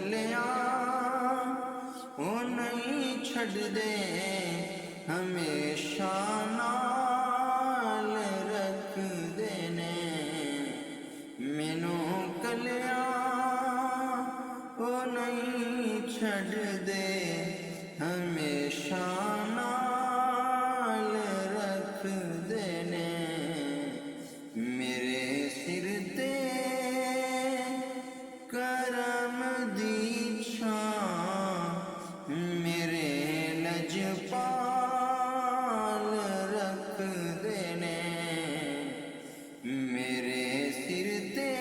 कलिया वो नहीं छड़ दे हमेशा नाल रख देने मैनू कलिया वो नहीं छड़ दे हमेशा नाल रख देने मेरे सिर ते करम दी छां मेरे लजपाल रख देने मेरे सिर ते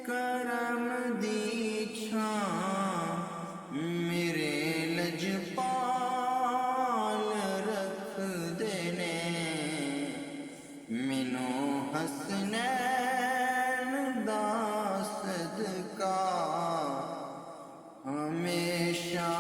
करम दी छां मेरे लजपाल रख देने मैनू हसनैन दा सदका हमेशा